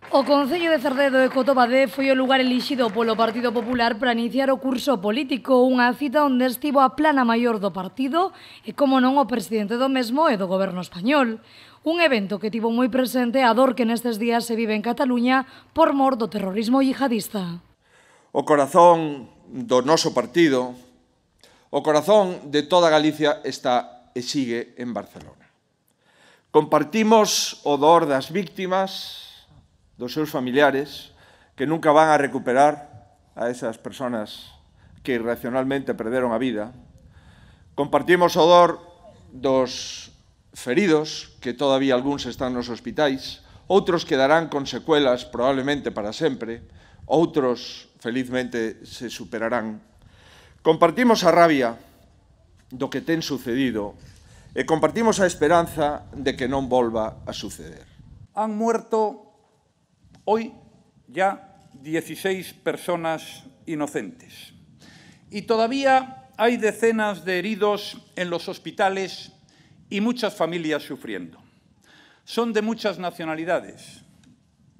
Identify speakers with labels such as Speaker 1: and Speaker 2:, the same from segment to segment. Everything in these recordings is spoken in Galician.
Speaker 1: O Concello de Cerdedo e Cotobade foi o lugar elixido polo Partido Popular para iniciar o curso político, unha cita onde estivo a plana maior do partido e, como non, o presidente do mesmo e do goberno español. Un evento que tivo moi presente a dor que nestes días se vive en Cataluña por mor do terrorismo yihadista.
Speaker 2: O corazón do noso partido, o corazón de toda Galicia está e sigue en Barcelona. Compartimos o dor das víctimas, dos seus familiares, que nunca van a recuperar a esas persoas que irracionalmente perderon a vida. Compartimos o dor dos feridos, que todavía algúns están nos hospitais, outros quedarán con secuelas probablemente para sempre, outros felizmente se superarán. Compartimos a rabia do que ten sucedido e compartimos a esperanza de que non volva a suceder.
Speaker 3: Han muerto hoy ya 16 personas inocentes y todavía hay decenas de heridos en los hospitales y muchas familias sufriendo. Son de muchas nacionalidades,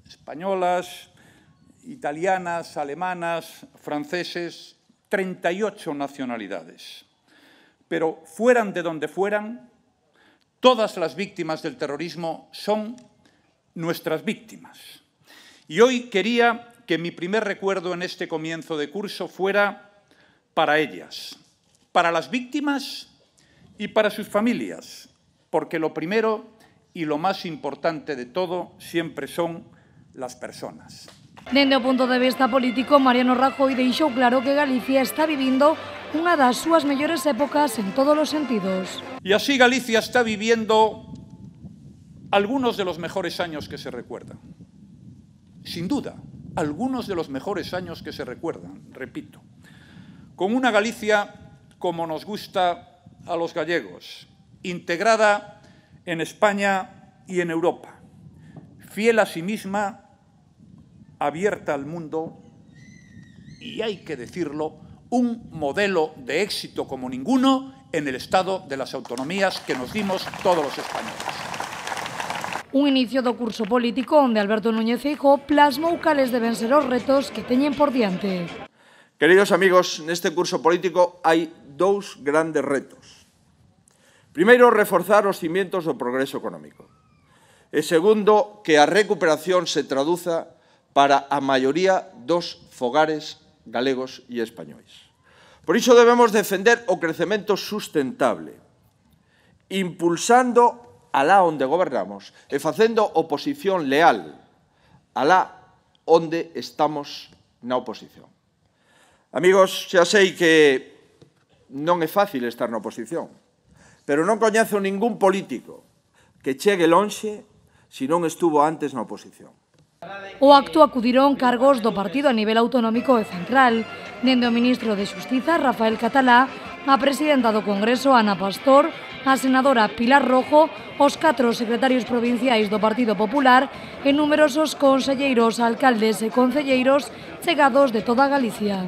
Speaker 3: españolas, italianas, alemanas, franceses, 38 nacionalidades. Pero fueran de donde fueran, todas las víctimas del terrorismo son nuestras víctimas. Y hoy quería que mi primer recuerdo en este comienzo de curso fuera para ellas, para las víctimas y para sus familias, porque lo primero y lo más importante de todo siempre son las personas.
Speaker 1: Dende o punto de vista político, Mariano Rajoy deixou claro que Galicia está vivindo unha das súas mellores épocas en todos os sentidos.
Speaker 3: Y así Galicia está viviendo algunos de los mejores años que se recuerdan. Sin duda, algunos de los mejores años que se recuerdan, repito, con una Galicia como nos gusta a los gallegos, integrada en España y en Europa, fiel a sí misma, abierta al mundo y, hay que decirlo, un modelo de éxito como ninguno en el estado de las autonomías que nos dimos todos los españoles.
Speaker 1: Un inicio do curso político onde Alberto Núñez Feijóo plasmou cales deben ser os retos que teñen por diante.
Speaker 2: Queridos amigos, neste curso político hai dous grandes retos. Primeiro, reforzar os cimientos do progreso económico. E segundo, que a recuperación se traduza para a maioría dos fogares galegos e españois. Por iso debemos defender o crecemento sustentable, impulsando alá onde gobernamos e facendo oposición leal alá onde estamos na oposición. Amigos, xa sei que non é fácil estar na oposición, pero non coñezo ningún político que chegue lonxe se non estuvo antes na oposición.
Speaker 1: O acto acudiron cargos do partido a nivel autonómico e central, dende o ministro de Xustiza, Rafael Catalá, a presidenta do Congreso, Ana Pastor, a senadora Pilar Rojo, os 4 secretarios provinciais do Partido Popular e numerosos conselleiros, alcaldes e concelleiros chegados de toda Galicia.